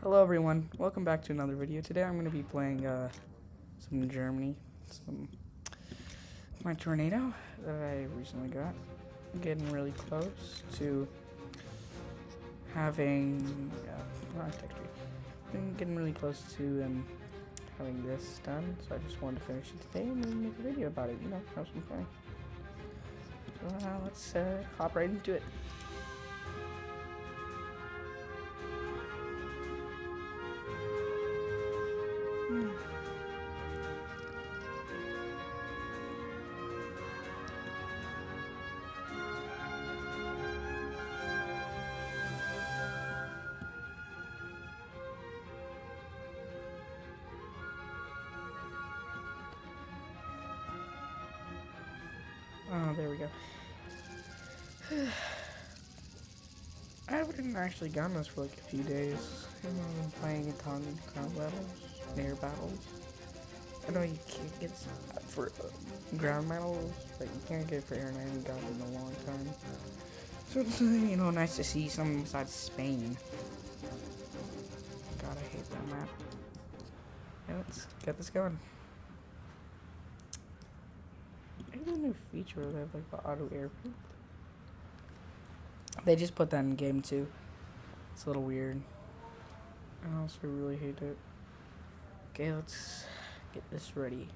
Hello everyone, welcome back to another video. Today I'm going to be playing some Germany, my tornado that I recently got. I'm getting really close to having, I'm getting really close to having this done, so I just wanted to finish it today and then make a video about it, have some fun. So let's hop right into it. Oh, there we go. I haven't actually gotten this for like a few days. I've been playing a ton of ground battles, air battles. I know you can't get it for ground battles, but you can't get it for air, and I haven't gotten it in a long time. So it's nice to see something besides Spain. God, I hate that map. Yeah, let's get this going. Maybe a new feature where they have like the auto airfield. They just put that in game too. It's a little weird. I also really hate it. Okay, let's get this ready.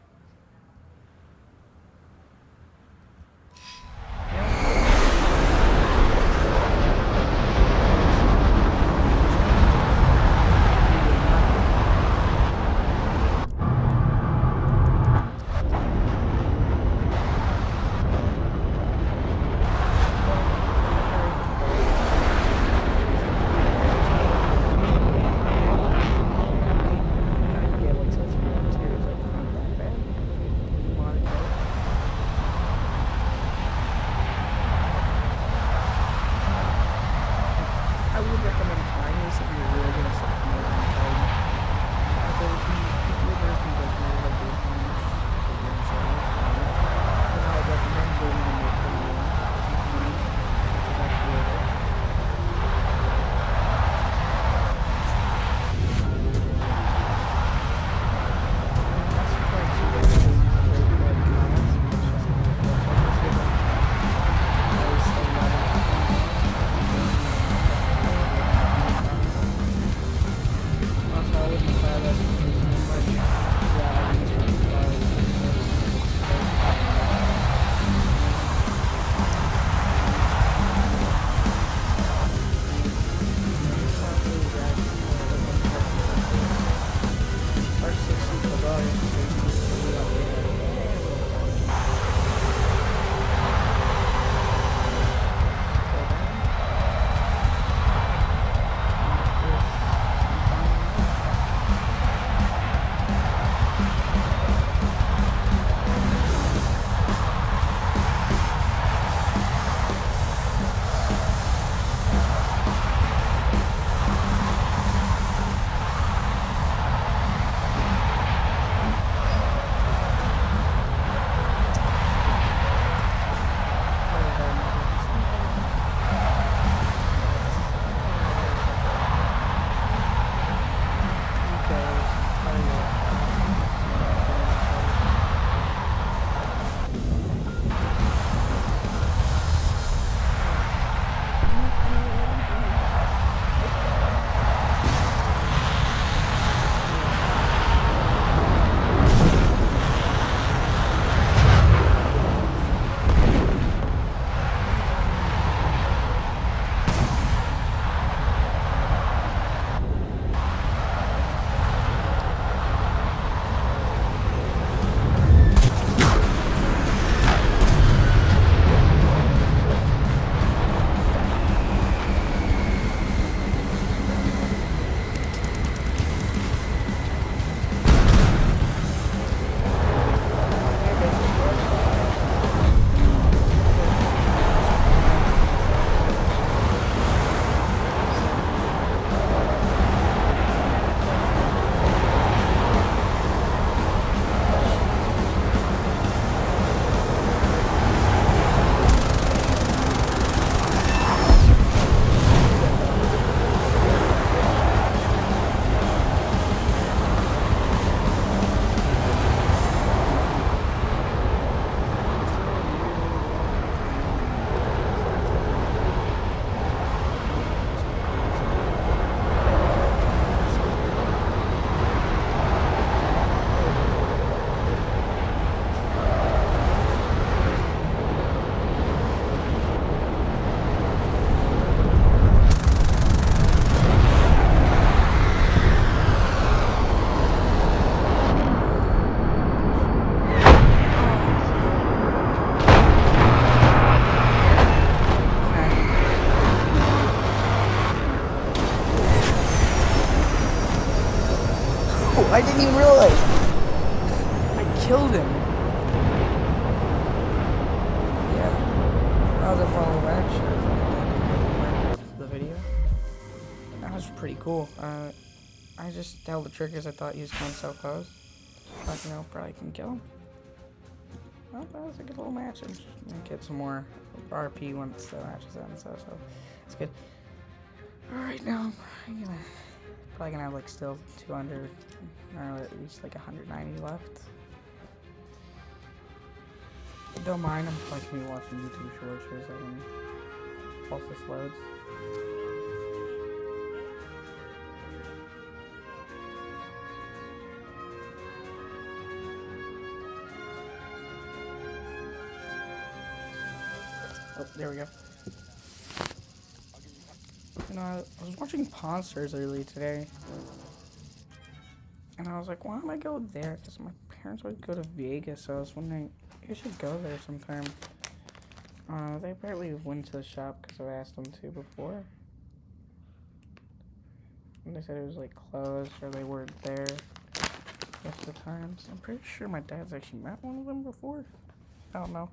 I didn't even realize. I killed him. Yeah. That was a follow back shot. The video. That was pretty cool. I just held the triggers. I thought he was going so close. But you know, probably can kill him. Well, that was a good little match. And get some more RP once the match is done. So it's good. Alright, now I'm gonna probably gonna have like still 200 or at least like 190 left. Don't mind, I'm like me watching YouTube shorts for a second. While this loads. Oh, there we go. You know, I was watching Pawn Stars earlier today, and I was like, why don't I go there? Because my parents would go to Vegas, so I was wondering, you should go there sometime. They apparently went to the shop because I asked them to before. And they said it was like closed or they weren't there most of the times. I'm pretty sure my dad's actually met one of them before. I don't know.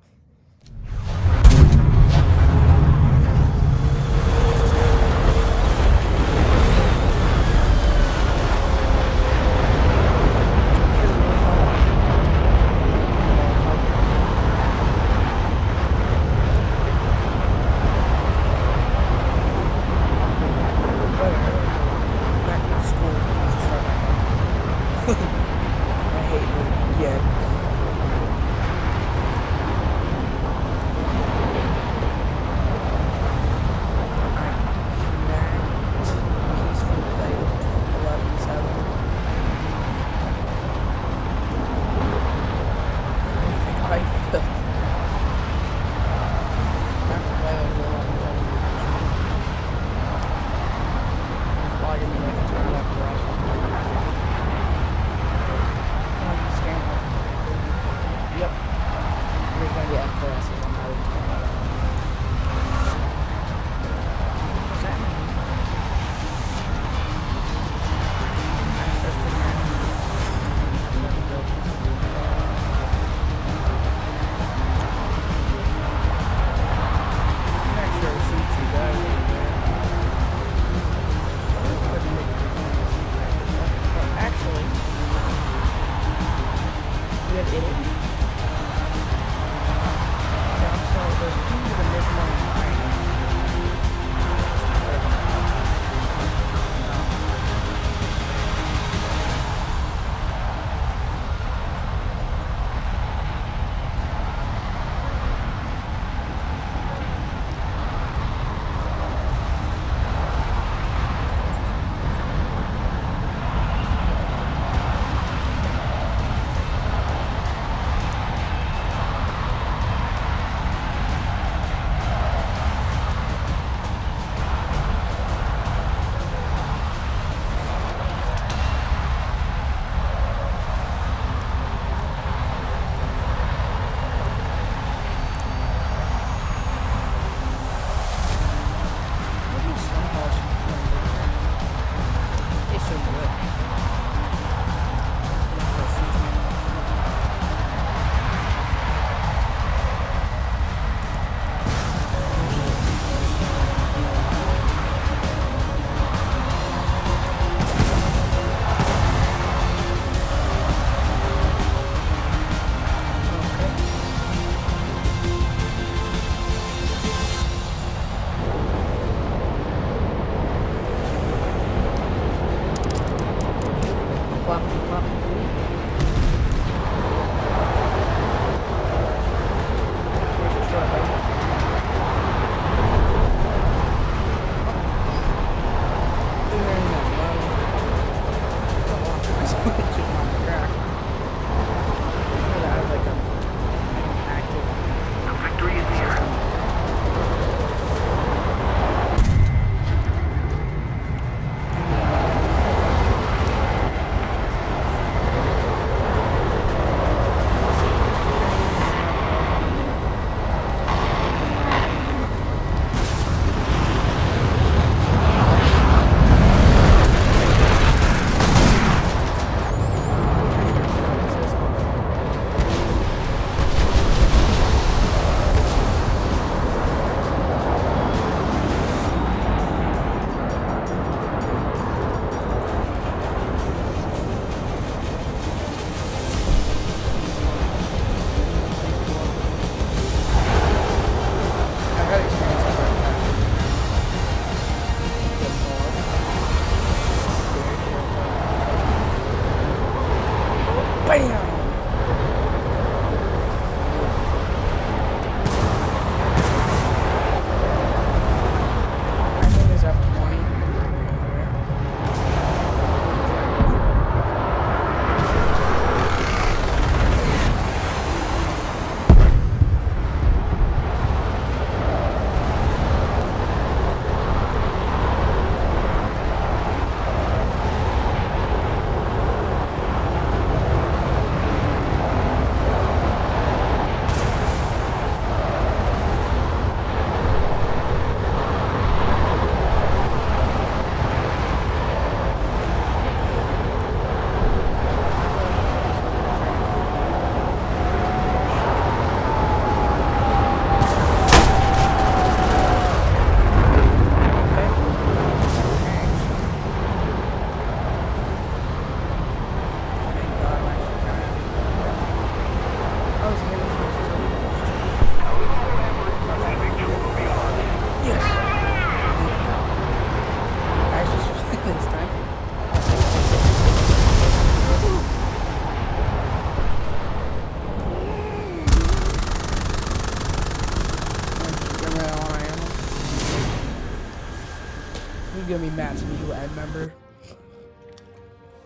member.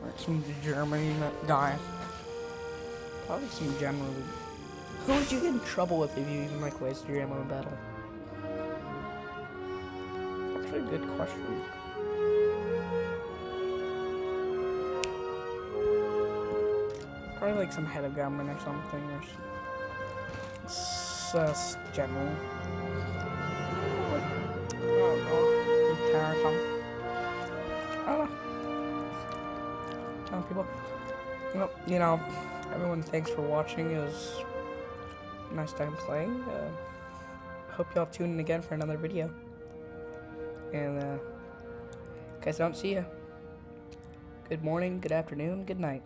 Like some German guy. Probably some general. Who would you get in trouble with if you even like wasted your ammo in battle? Actually, a good question. Probably like some head of government or something, or general. I don't know. Lieutenant or something. I don't know. Some people. Well, you know, everyone, thanks for watching. It was a nice time playing. Hope y'all tune in again for another video. And, guys, don't see ya. Good morning, good afternoon, good night.